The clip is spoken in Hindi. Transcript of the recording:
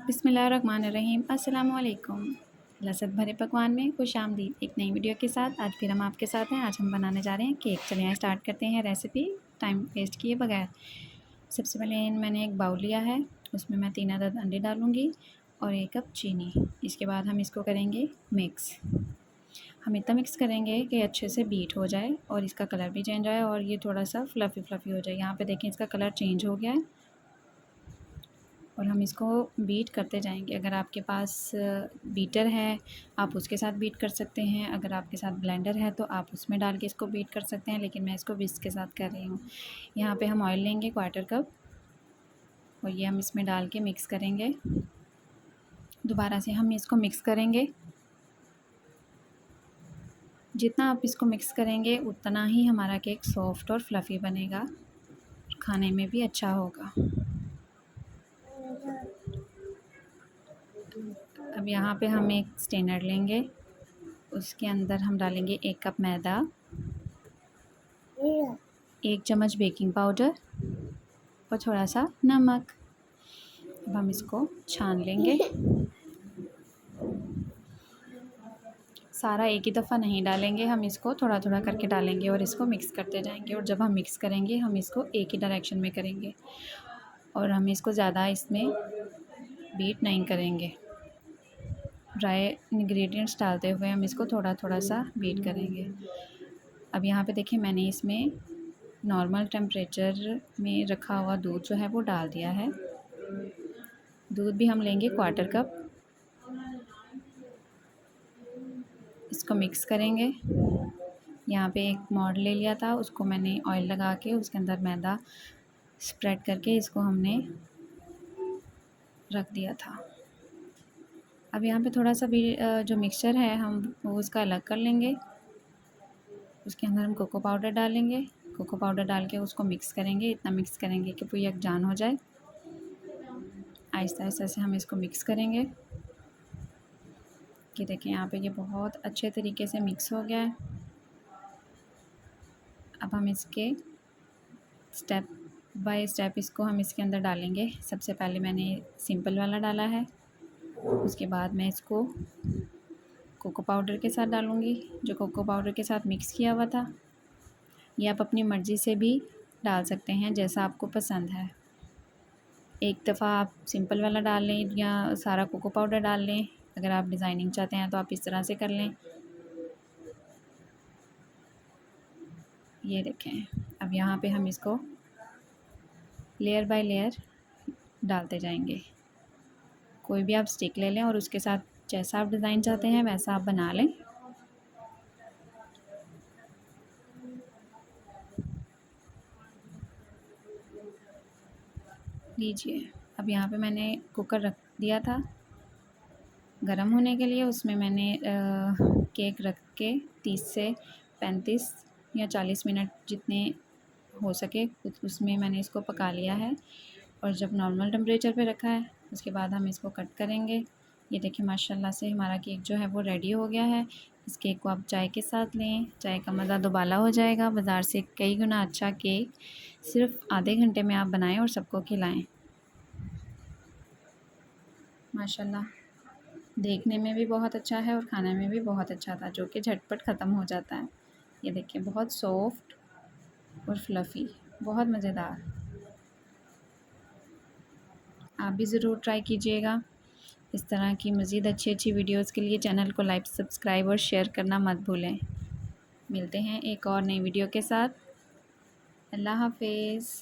बिस्मिल्लाहिर्रहमानिर्रहीम। अस्सलामुअलैकुम। लज़्ज़त भरे पकवान में खुशामदीद। एक नई वीडियो के साथ आज फिर हम आपके साथ हैं। आज हम बनाने जा रहे हैं केक। चलिए यहाँ स्टार्ट करते हैं रेसिपी टाइम वेस्ट किए बगैर। सबसे पहले मैंने एक बाउल लिया है, उसमें मैं 3 अदद अंडे डालूँगी और 1 कप चीनी। इसके बाद हम इसको करेंगे मिक्स। हम इतना मिक्स करेंगे कि अच्छे से बीट हो जाए और इसका कलर भी चेंज आए और ये थोड़ा सा फ्लफ़ी हो जाए। यहाँ पे देखें इसका कलर चेंज हो गया है और हम इसको बीट करते जाएंगे। अगर आपके पास बीटर है आप उसके साथ बीट कर सकते हैं, अगर आपके साथ ब्लेंडर है तो आप उसमें डाल के इसको बीट कर सकते हैं, लेकिन मैं इसको विस्क के साथ कर रही हूँ। यहाँ पे हम ऑयल लेंगे 1/4 कप और ये हम इसमें डाल के मिक्स करेंगे। दोबारा से हम इसको मिक्स करेंगे। जितना आप इसको मिक्स करेंगे उतना ही हमारा केक सॉफ्ट और फ्लफ़ी बनेगा, खाने में भी अच्छा होगा। अब यहाँ पे हम एक स्टेनर लेंगे, उसके अंदर हम डालेंगे 1 कप मैदा, 1 चम्मच बेकिंग पाउडर और थोड़ा सा नमक। अब हम इसको छान लेंगे। सारा एक ही दफ़ा नहीं डालेंगे, हम इसको थोड़ा थोड़ा करके डालेंगे और इसको मिक्स करते जाएंगे। और जब हम मिक्स करेंगे हम इसको एक ही डायरेक्शन में करेंगे और हम इसको ज़्यादा इसमें बीट नहीं करेंगे। ड्राई इंग्रेडिएंट्स डालते हुए हम इसको थोड़ा थोड़ा सा बीट करेंगे। अब यहाँ पे देखिए मैंने इसमें नॉर्मल टेम्परेचर में रखा हुआ दूध जो है वो डाल दिया है। दूध भी हम लेंगे 1/4 कप। इसको मिक्स करेंगे। यहाँ पे एक मोल्ड ले लिया था, उसको मैंने ऑयल लगा के उसके अंदर मैदा स्प्रेड करके इसको हमने रख दिया था। अब यहाँ पे थोड़ा सा भी जो मिक्सचर है हम वो उसका अलग कर लेंगे। उसके अंदर हम कोको पाउडर डालेंगे। कोको पाउडर डाल के उसको मिक्स करेंगे, इतना मिक्स करेंगे कि वो यकजान हो जाए। आहिस्ता आहिस्ता से हम इसको मिक्स करेंगे। कि देखें यहाँ पे ये बहुत अच्छे तरीके से मिक्स हो गया है। अब हम इसके स्टेप बाय स्टेप इसको हम इसके अंदर डालेंगे। सबसे पहले मैंने सिंपल वाला डाला है, उसके बाद मैं इसको कोको पाउडर के साथ डालूँगी, जो कोको पाउडर के साथ मिक्स किया हुआ था। ये आप अपनी मर्ज़ी से भी डाल सकते हैं, जैसा आपको पसंद है। एक दफ़ा आप सिंपल वाला डाल लें या सारा कोको पाउडर डाल लें। अगर आप डिज़ाइनिंग चाहते हैं तो आप इस तरह से कर लें। ये देखें, अब यहाँ पे हम इसको लेयर बाय लेयर डालते जाएंगे। कोई भी आप स्टिक ले लें और उसके साथ जैसा आप डिज़ाइन चाहते हैं वैसा आप बना लें। लीजिए, अब यहाँ पे मैंने कुकर रख दिया था गरम होने के लिए। उसमें मैंने केक रख के 30 से 35 या 40 मिनट जितने हो सके उसमें मैंने इसको पका लिया है। और जब नॉर्मल टेम्परेचर पे रखा है उसके बाद हम इसको कट करेंगे। ये देखिए माशाल्लाह से हमारा केक जो है वो रेडी हो गया है। इस केक को आप चाय के साथ लें, चाय का मज़ा दुबाला हो जाएगा। बाज़ार से कई गुना अच्छा केक सिर्फ़ आधे घंटे में आप बनाएं और सबको खिलाएं। माशाल्लाह देखने में भी बहुत अच्छा है और खाने में भी बहुत अच्छा था, जो कि झटपट ख़त्म हो जाता है। ये देखिए बहुत सॉफ्ट और फ्लफ़ी, बहुत मज़ेदार। आप भी ज़रूर ट्राई कीजिएगा। इस तरह की मज़ीद अच्छी वीडियोज़ के लिए चैनल को लाइक, सब्सक्राइब और शेयर करना मत भूलें। मिलते हैं एक और नई वीडियो के साथ। अल्लाह हाफ़िज़।